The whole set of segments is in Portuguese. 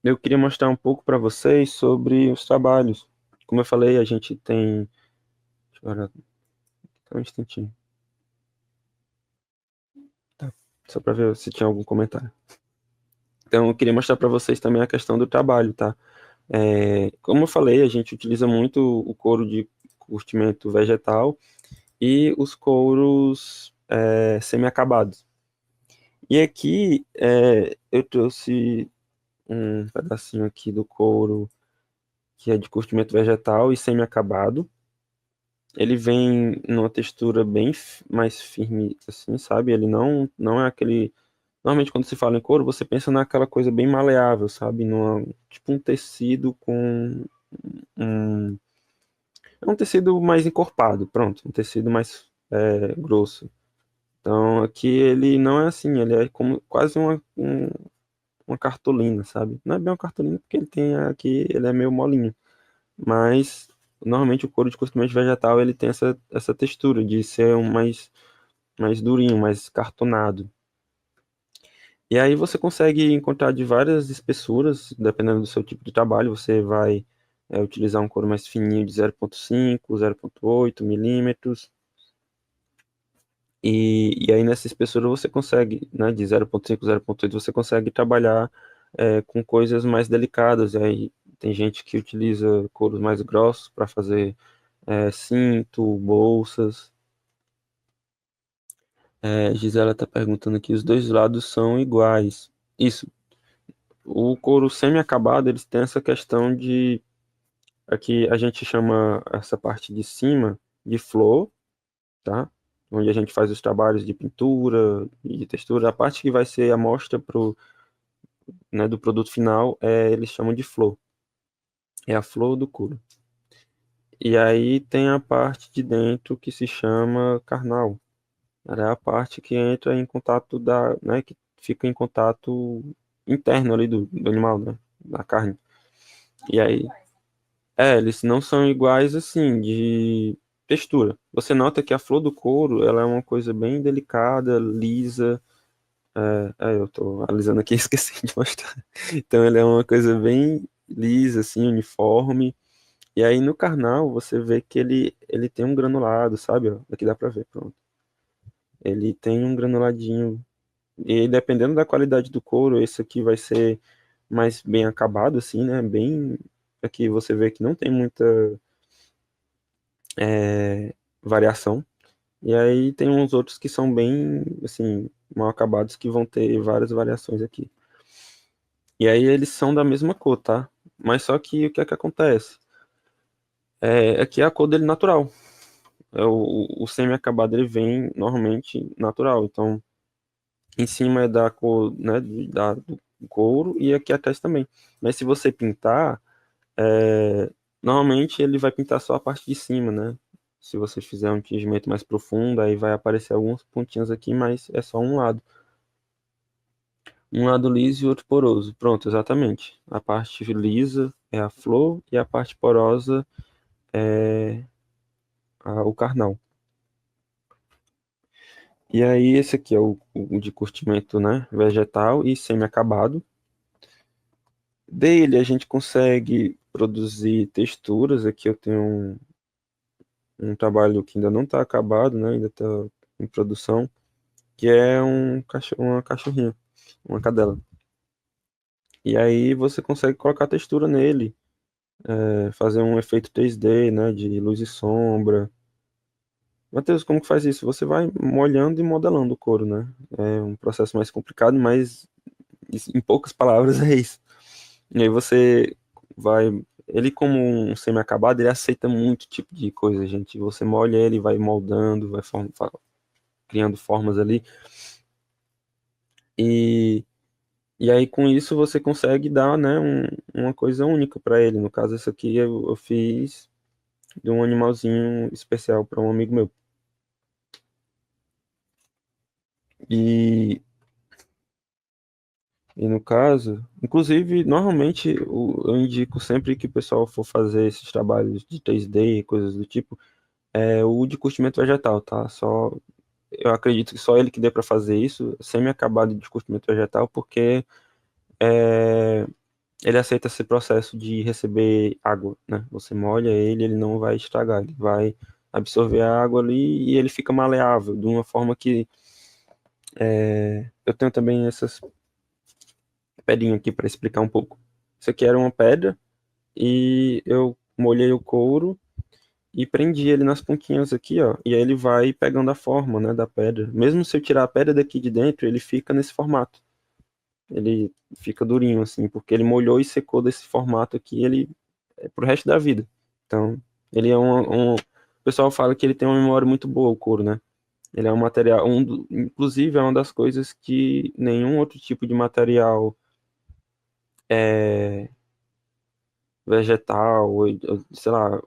Eu queria mostrar um pouco para vocês sobre os trabalhos. Como eu falei, a gente tem. Deixa eu olhar só um instantinho, tá? Só para ver se tinha algum comentário. Então, eu queria mostrar para vocês também a questão do trabalho, tá? Como eu falei, a gente utiliza muito o couro de curtimento vegetal e os couros semi-acabados. E aqui eu trouxe um pedacinho aqui do couro que é de curtimento vegetal e semi-acabado. Ele vem numa textura bem mais firme, assim, sabe? Ele não é aquele. Normalmente, quando se fala em couro, você pensa naquela coisa bem maleável, sabe? Tipo um tecido com um. É um tecido mais encorpado, pronto. Um tecido mais grosso. Então, aqui ele não é assim, ele é como quase uma cartolina, sabe? Não é bem uma cartolina porque ele tem aqui, ele é meio molinho. Mas normalmente o couro de costumante vegetal ele tem essa textura de ser mais durinho, mais cartonado. E aí você consegue encontrar de várias espessuras, dependendo do seu tipo de trabalho, você vai utilizar um couro mais fininho de 0,5, 0,8 milímetros. E aí nessa espessura você consegue, né, de 0,5, 0,8, você consegue trabalhar com coisas mais delicadas. E aí tem gente que utiliza couros mais grossos para fazer cinto, bolsas. Gisela está perguntando aqui, os dois lados são iguais. Isso, o couro semi-acabado, eles têm essa questão de, aqui a gente chama essa parte de cima de flor, tá? Onde a gente faz os trabalhos de pintura e de textura. A parte que vai ser a amostra né, do produto final, eles chamam de flor. É a flor do couro. E aí tem a parte de dentro que se chama carnal. Ela é a parte que entra em contato né, que fica em contato interno ali do animal, né, da carne. E aí, eles não são iguais assim de textura. Você nota que a flor do couro, ela é uma coisa bem delicada, lisa. Eu tô alisando aqui e esqueci de mostrar. Então, ela é uma coisa bem lisa, assim, uniforme. E aí no carnal você vê que ele tem um granulado, sabe? Ó, aqui dá pra ver, pronto. Ele tem um granuladinho. E dependendo da qualidade do couro, esse aqui vai ser mais bem acabado, assim, né? Bem. Aqui você vê que não tem muita variação. E aí tem uns outros que são bem, assim, mal acabados que vão ter várias variações aqui. E aí eles são da mesma cor, tá? Mas só que o que é que acontece? Aqui é a cor dele natural. O semi-acabado ele vem normalmente natural. Então, em cima é da cor, né, do couro e aqui atrás também. Mas se você pintar, normalmente ele vai pintar só a parte de cima, né? Se você fizer um tingimento mais profundo, aí vai aparecer alguns pontinhos aqui, mas é só um lado. Um lado liso e outro poroso. Pronto, exatamente. A parte lisa é a flor e a parte porosa é o carnal. E aí esse aqui é o de curtimento, né, vegetal e semi-acabado. Dele a gente consegue produzir texturas. Aqui eu tenho um trabalho que ainda não está acabado, né, ainda está em produção, que é uma cachorrinha, uma cadela. E aí você consegue colocar textura nele, fazer um efeito 3D, né, de luz e sombra. Matheus, como que faz isso? Você vai molhando e modelando o couro, né? É um processo mais complicado, mas em poucas palavras é isso. E aí você vai. Ele, como um semi-acabado, ele aceita muito tipo de coisa, gente. Você molha ele, vai moldando, criando formas ali. E, e aí, com isso, você consegue dar, né, uma coisa única para ele. No caso, esse aqui eu fiz de um animalzinho especial para um amigo meu. E, e no caso, inclusive, normalmente eu indico sempre que o pessoal for fazer esses trabalhos de 3D e coisas do tipo, o de curtimento vegetal, tá? Eu acredito que só ele que dê para fazer isso, semi-acabado de curtimento vegetal, porque ele aceita esse processo de receber água, né? Você molha ele, ele não vai estragar, ele vai absorver a água ali e ele fica maleável, de uma forma que eu tenho também essas pedrinhas aqui para explicar um pouco. Isso aqui era uma pedra e eu molhei o couro e prendi ele nas pontinhas aqui, ó, e aí ele vai pegando a forma, né, da pedra. Mesmo se eu tirar a pedra daqui de dentro, ele fica nesse formato. Ele fica durinho assim, porque ele molhou e secou desse formato aqui, ele é pro resto da vida. Então, ele é o pessoal fala que ele tem uma memória muito boa, o couro, né? Ele é um material, inclusive é uma das coisas que nenhum outro tipo de material é, vegetal, ou, sei lá,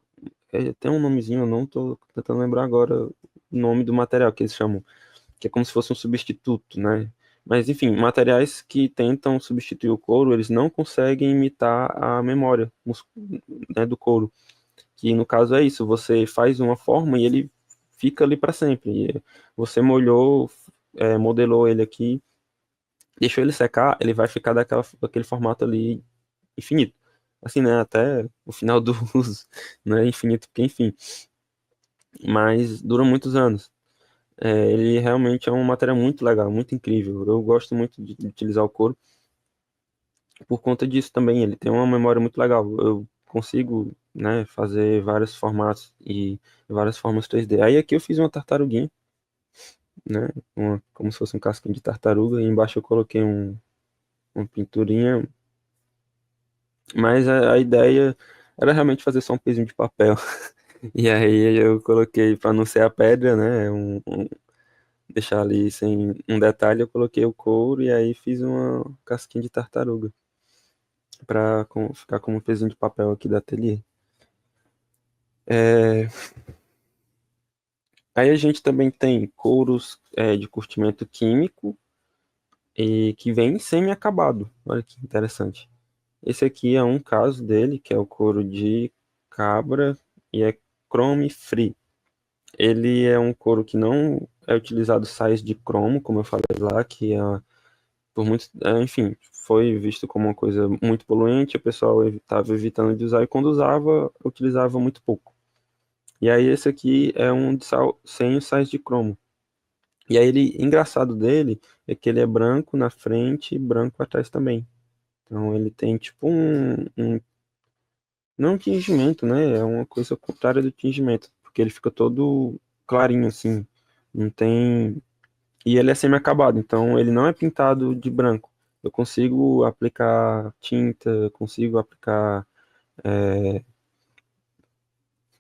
tem um nomezinho, eu não tô tentando lembrar agora o nome do material que eles chamam, que é como se fosse um substituto, né? Mas enfim, materiais que tentam substituir o couro, eles não conseguem imitar a memória, né, do couro. Que no caso é isso, você faz uma forma e ele fica ali para sempre. E você molhou, modelou ele aqui, deixou ele secar, ele vai ficar daquele formato ali infinito. Assim, né? Até o final do uso, não é infinito, porque enfim, mas dura muitos anos. Ele realmente é uma matéria muito legal, muito incrível. Eu gosto muito de utilizar o couro por conta disso também. Ele tem uma memória muito legal. Eu consigo, né, fazer vários formatos e várias formas 3D. Aí aqui eu fiz uma tartaruguinha, né, como se fosse um casquinho de tartaruga, e embaixo eu coloquei uma pinturinha, mas a ideia era realmente fazer só um pezinho de papel. E aí eu coloquei, para não ser a pedra, né, deixar ali sem um detalhe, eu coloquei o couro e aí fiz uma casquinha de tartaruga para ficar como um pezinho de papel aqui da ateliê. É, Aí a gente também tem couros de curtimento químico e que vem semi-acabado. Olha que interessante. Esse aqui é um caso dele, que é o couro de cabra e é chrome free. Ele é um couro que não é utilizado sais de cromo, como eu falei lá, que por muito, enfim, foi visto como uma coisa muito poluente, o pessoal estava evitando de usar e quando usava, utilizava muito pouco. E aí esse aqui é um de sem os sais de cromo. E aí ele, engraçado dele é que ele é branco na frente e branco atrás também. Então ele tem tipo não um tingimento, né? É uma coisa contrária do tingimento, porque ele fica todo clarinho assim. Não tem. E ele é semi-acabado, então ele não é pintado de branco. Eu consigo aplicar tinta, consigo aplicar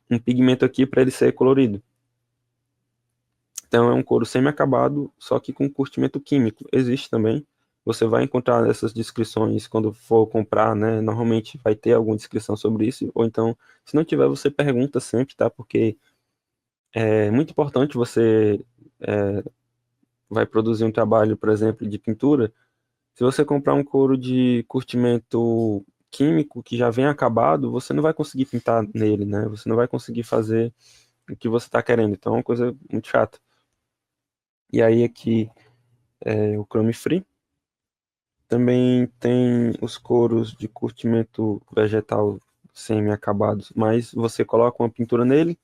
um pigmento aqui para ele ser colorido. Então é um couro semi-acabado, só que com curtimento químico. Existe também. Você vai encontrar essas descrições quando for comprar, né? Normalmente vai ter alguma descrição sobre isso, ou então, se não tiver, você pergunta sempre, tá? Porque é muito importante você vai produzir um trabalho, por exemplo, de pintura. Se você comprar um couro de curtimento químico que já vem acabado, você não vai conseguir pintar nele, né? Você não vai conseguir fazer o que você está querendo. Então é uma coisa muito chata. E aí aqui é o Chrome Free. Também tem os couros de curtimento vegetal semi-acabados, mas você coloca uma pintura nele,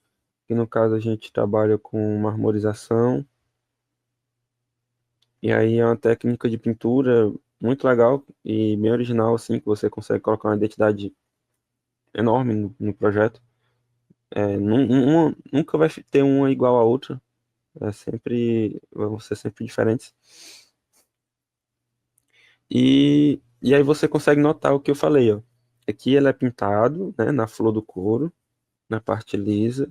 que no caso a gente trabalha com marmorização, e aí é uma técnica de pintura muito legal e bem original, assim, que você consegue colocar uma identidade enorme no projeto. Nunca vai ter uma igual à outra, vão ser sempre diferentes. E aí você consegue notar o que eu falei, ó. Aqui ele é pintado, né, na flor do couro, na parte lisa,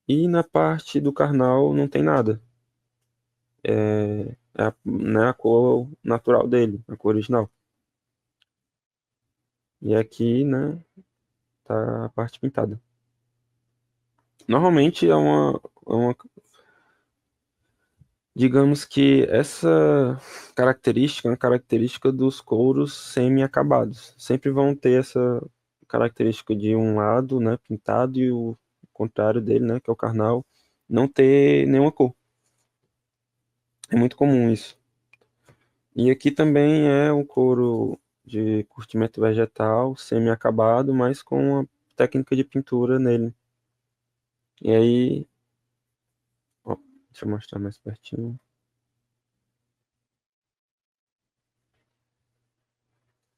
e na parte do carnal não tem nada. Né, a cor natural dele, a cor original. E aqui, né, tá a parte pintada. Normalmente digamos que essa característica é uma característica dos couros semi-acabados. Sempre vão ter essa característica de um lado, né, pintado e o contrário dele, né, que é o carnal, não ter nenhuma cor. É muito comum isso. E aqui também é um couro de curtimento vegetal semi-acabado, mas com uma técnica de pintura nele. E aí, ó, deixa eu mostrar mais pertinho.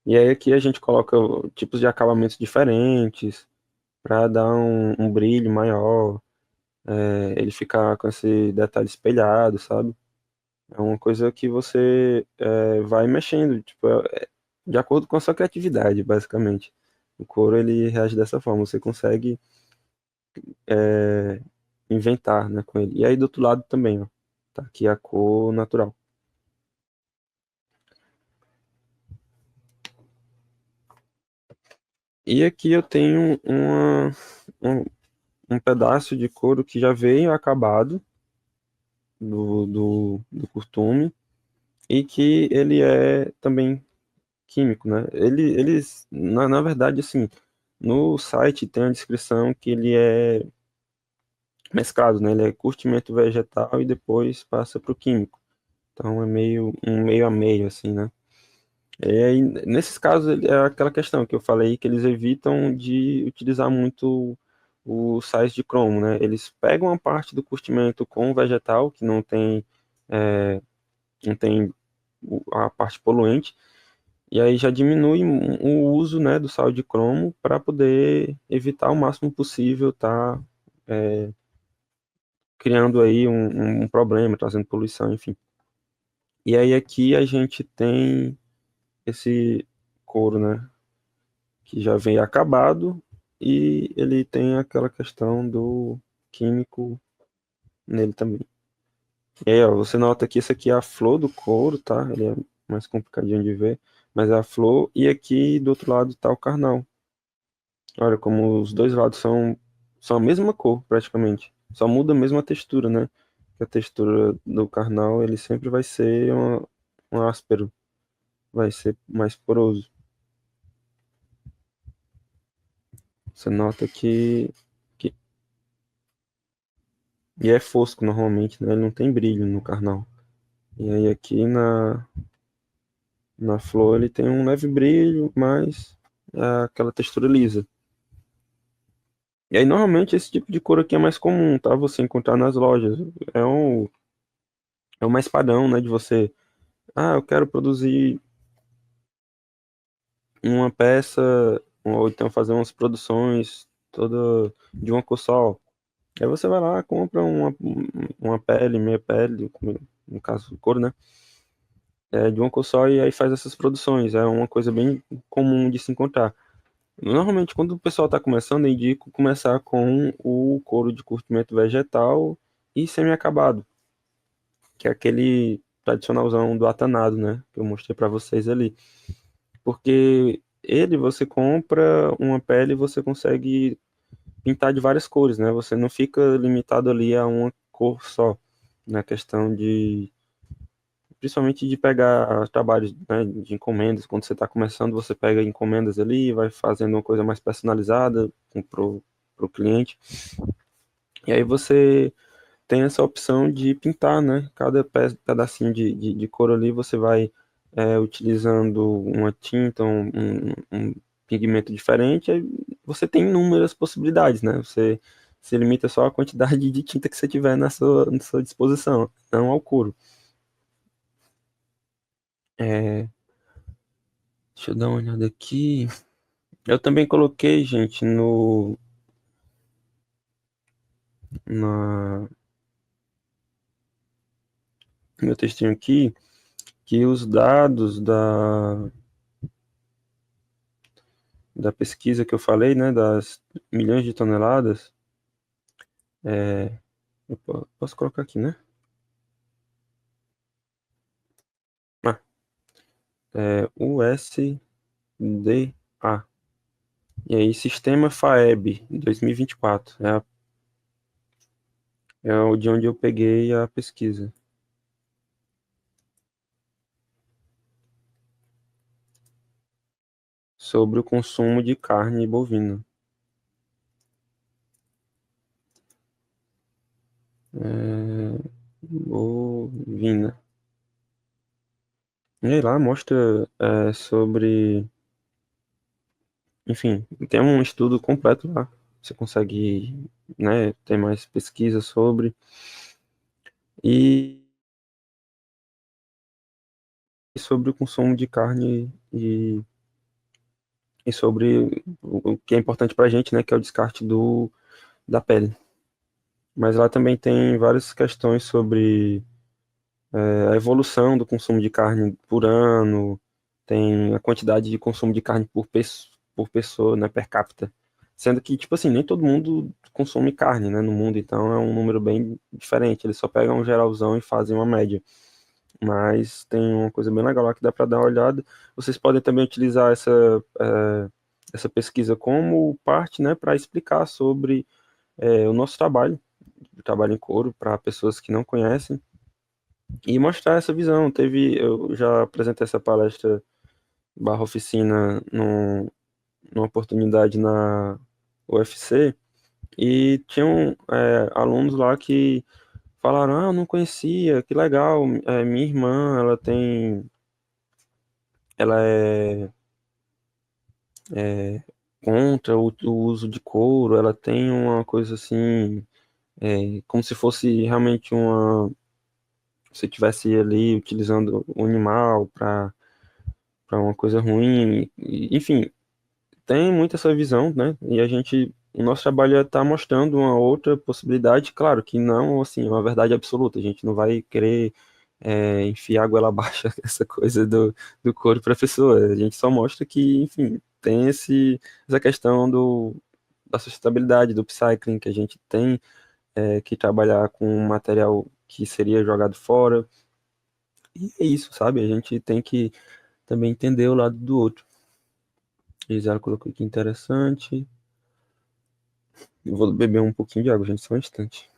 E aí aqui a gente coloca tipos de acabamentos diferentes para dar um brilho maior, ele ficar com esse detalhe espelhado, sabe? É uma coisa que você vai mexendo, tipo, de acordo com a sua criatividade, basicamente. O couro ele reage dessa forma, você consegue é, inventar, né, com ele. E aí do outro lado também, ó, tá aqui a cor natural. E aqui eu tenho um, um pedaço de couro que já veio acabado do costume e que ele é também químico, né? Eles, na verdade, assim, no site tem a descrição que ele é mesclado, né? Ele é curtimento vegetal e depois passa para o químico. Então é meio um meio a meio, assim, né? E aí, nesses casos, é aquela questão que eu falei que eles evitam de utilizar muito o sais de cromo, né? Eles pegam a parte do curtimento com o vegetal, que é, não tem a parte poluente, e aí já diminui o uso, né, do sal de cromo para poder evitar o máximo possível tá criando aí um problema, trazendo poluição, enfim. E aí aqui a gente tem esse couro, né, que já vem acabado e ele tem aquela questão do químico nele também. E aí, ó, você nota que esse aqui é a flor do couro, tá? Ele é mais complicadinho de ver, mas é a flor e aqui do outro lado tá o carnal. Olha como os dois lados são a mesma cor, praticamente. Só muda mesmo a textura, né? A textura do carnal, ele sempre vai ser um áspero, vai ser mais poroso. Você nota que e é fosco normalmente, né? Ele não tem brilho no carnal. E aí aqui na flor ele tem um leve brilho, mas é aquela textura lisa. E aí normalmente esse tipo de cor aqui é mais comum, tá? Você encontrar nas lojas. É o mais padrão, né? De você, eu quero produzir uma peça, ou então fazer umas produções toda de uma cor só. Aí você vai lá, compra uma pele, meia pele, no caso, couro, né? De uma cor só e aí faz essas produções. É uma coisa bem comum de se encontrar. Normalmente, quando o pessoal está começando, eu indico começar com o couro de curtimento vegetal e semi-acabado, que é aquele tradicionalzão do atanado, né? Que eu mostrei para vocês ali. Porque ele, você compra uma pele e você consegue pintar de várias cores, né? Você não fica limitado ali a uma cor só, na questão principalmente de pegar trabalhos, né, de encomendas. Quando você está começando, você pega encomendas ali e vai fazendo uma coisa mais personalizada pro cliente. E aí você tem essa opção de pintar, né? Cada pedacinho de cor ali você vai utilizando uma tinta, um pigmento diferente, aí você tem inúmeras possibilidades, né? Você se limita só à quantidade de tinta que você tiver na sua disposição, não ao couro. É, deixa eu dar uma olhada aqui. Eu também coloquei, gente, no meu textinho aqui, que os dados da pesquisa que eu falei, né, das milhões de toneladas, é, posso colocar aqui, né? Ah, USDA. E aí, Sistema FAEB 2024. É o de onde eu peguei a pesquisa sobre o consumo de carne bovina. Bovina. E aí lá mostra sobre, enfim, tem um estudo completo lá. Você consegue, né, ter mais pesquisa sobre e sobre o consumo de carne e sobre o que é importante para a gente, né, que é o descarte da pele. Mas lá também tem várias questões sobre a evolução do consumo de carne por ano, tem a quantidade de consumo de carne por pessoa, né, per capita. Sendo que, tipo assim, nem todo mundo consome carne, né, no mundo, então é um número bem diferente. Eles só pegam um geralzão e fazem uma média. Mas tem uma coisa bem legal lá que dá para dar uma olhada. Vocês podem também utilizar essa pesquisa como parte, né, para explicar sobre o nosso trabalho, o trabalho em couro, para pessoas que não conhecem e mostrar essa visão. Eu já apresentei essa palestra barra oficina numa oportunidade na UFC e tinham alunos lá que falaram, ah, eu não conhecia, que legal, minha irmã, ela é contra o uso de couro, ela tem uma coisa assim, como se fosse realmente se tivesse ali utilizando o animal para uma coisa ruim, enfim, tem muito essa visão, né? E o nosso trabalho é estar mostrando uma outra possibilidade, claro que não, assim, uma verdade absoluta. A gente não vai querer enfiar a goela abaixo essa coisa do couro para a pessoa. A gente só mostra que, enfim, tem essa questão da sustentabilidade, do upcycling, que a gente tem que trabalhar com um material que seria jogado fora. E é isso, sabe? A gente tem que também entender o lado do outro. Gisela colocou aqui interessante. Eu vou beber um pouquinho de água, gente, só um instante.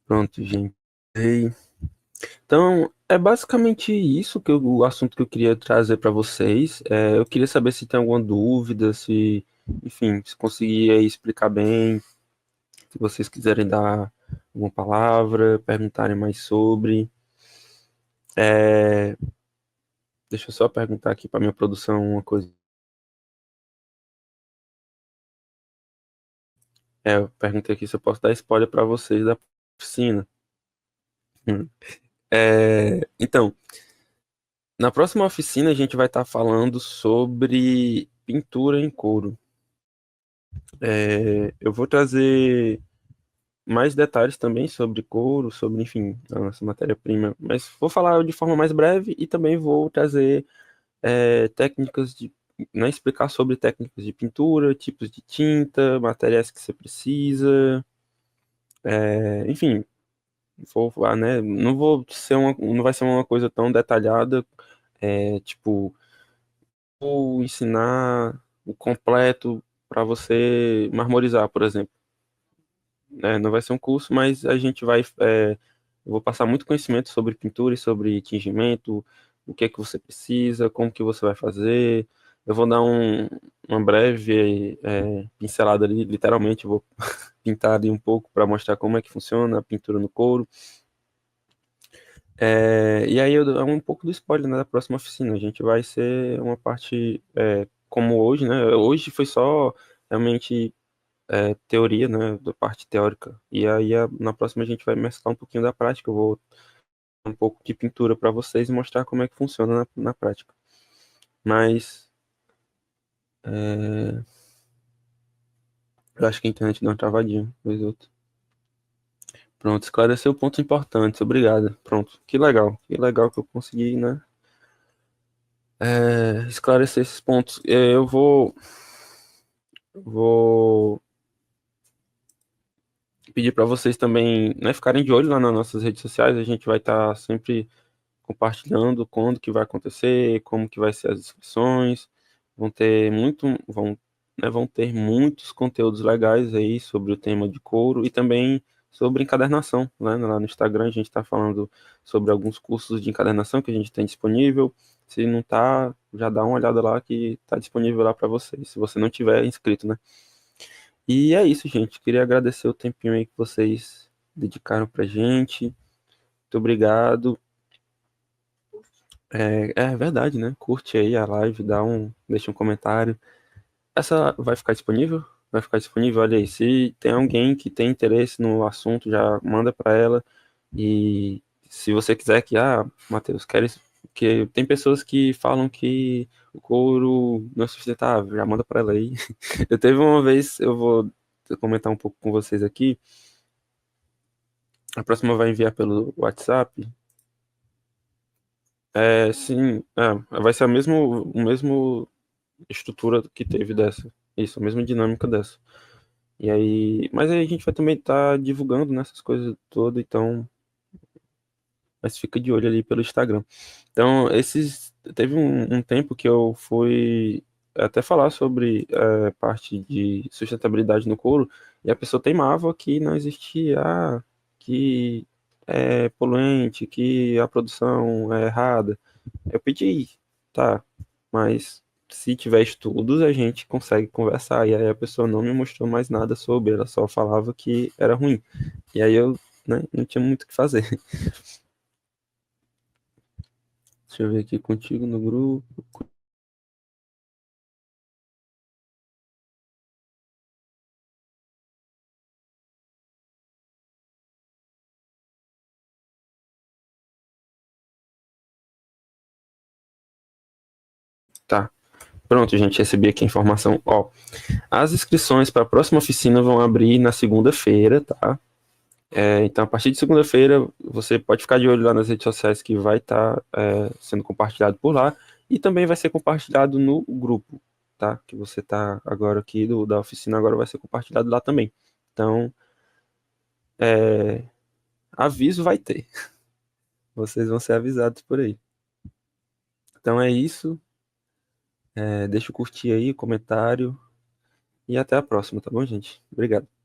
Pronto, gente. E- Então, é basicamente isso o assunto que eu queria trazer para vocês. Eu queria saber se tem alguma dúvida, enfim, se conseguir aí explicar bem, se vocês quiserem dar alguma palavra, perguntarem mais sobre. É, deixa eu só perguntar aqui para minha produção uma coisa. Eu perguntei aqui se eu posso dar spoiler para vocês da oficina. Hum. Então, na próxima oficina a gente vai estar falando sobre pintura em couro. Eu vou trazer mais detalhes também sobre couro, sobre, enfim, a nossa matéria-prima, mas vou falar de forma mais breve e também vou trazer técnicas né, explicar sobre técnicas de pintura, tipos de tinta, materiais que você precisa, enfim, né, não vai ser uma coisa tão detalhada, tipo vou ensinar o completo para você marmorizar, por exemplo. Não vai ser um curso, mas eu vou passar muito conhecimento sobre pintura e sobre tingimento, o que é que você precisa, como que você vai fazer. Eu vou dar uma breve pincelada ali, literalmente, eu vou pintar ali um pouco para mostrar como é que funciona a pintura no couro. E aí eu dou um pouco do spoiler, né, da próxima oficina. A gente vai ser uma parte como hoje, né? Hoje foi só realmente teoria, né, da parte teórica. E aí na próxima a gente vai mesclar um pouquinho da prática. Eu vou dar um pouco de pintura para vocês e mostrar como é que funciona na prática. Mas é, eu acho que a internet deu uma travadinha, vez ou outra. Pronto, esclareceu pontos importantes. Obrigado. Pronto, que legal que eu consegui, né? Esclarecer esses pontos. Vou pedir para vocês também, né, ficarem de olho lá nas nossas redes sociais. A gente vai estar sempre compartilhando quando que vai acontecer, como que vai ser as inscrições. Vão ter muitos conteúdos legais aí sobre o tema de couro e também sobre encadernação, né? Lá no Instagram a gente está falando sobre alguns cursos de encadernação que a gente tem disponível. Se não tá, já dá uma olhada lá que tá disponível lá para vocês, se você não tiver inscrito, né? E é isso, gente. Queria agradecer o tempinho aí que vocês dedicaram pra gente. Muito obrigado. É verdade, né? Curte aí a live, deixa um comentário. Essa vai ficar disponível? Vai ficar disponível, olha aí. Se tem alguém que tem interesse no assunto, já manda para ela. E se você quiser Matheus, que tem pessoas que falam que o couro não é sustentável, já manda para ela aí. Eu teve uma vez, eu vou comentar um pouco com vocês aqui. A próxima vai enviar pelo WhatsApp. Sim, vai ser o mesmo estrutura que teve dessa. Isso, a mesma dinâmica dessa. E aí, mas aí a gente vai também estar divulgando nessas coisas todas, então, mas fica de olho ali pelo Instagram. Então, teve um tempo que eu fui até falar sobre parte de sustentabilidade no couro, e a pessoa teimava que não existia, que é poluente, que a produção é errada. Eu pedi, tá, mas se tiver estudos, a gente consegue conversar. E aí a pessoa não me mostrou mais nada sobre, ela só falava que era ruim. E aí eu, né, não tinha muito o que fazer. Deixa eu ver aqui contigo no grupo. Tá. Pronto, gente, recebi aqui a informação. Ó, as inscrições para a próxima oficina vão abrir na segunda-feira, tá? Então, a partir de segunda-feira, você pode ficar de olho lá nas redes sociais que vai estar sendo compartilhado por lá e também vai ser compartilhado no grupo, tá? Que você tá agora aqui da oficina, agora vai ser compartilhado lá também. Então, é, aviso vai ter. Vocês vão ser avisados por aí. Então é isso. Deixa eu curtir aí o comentário e até a próxima, tá bom, gente? Obrigado.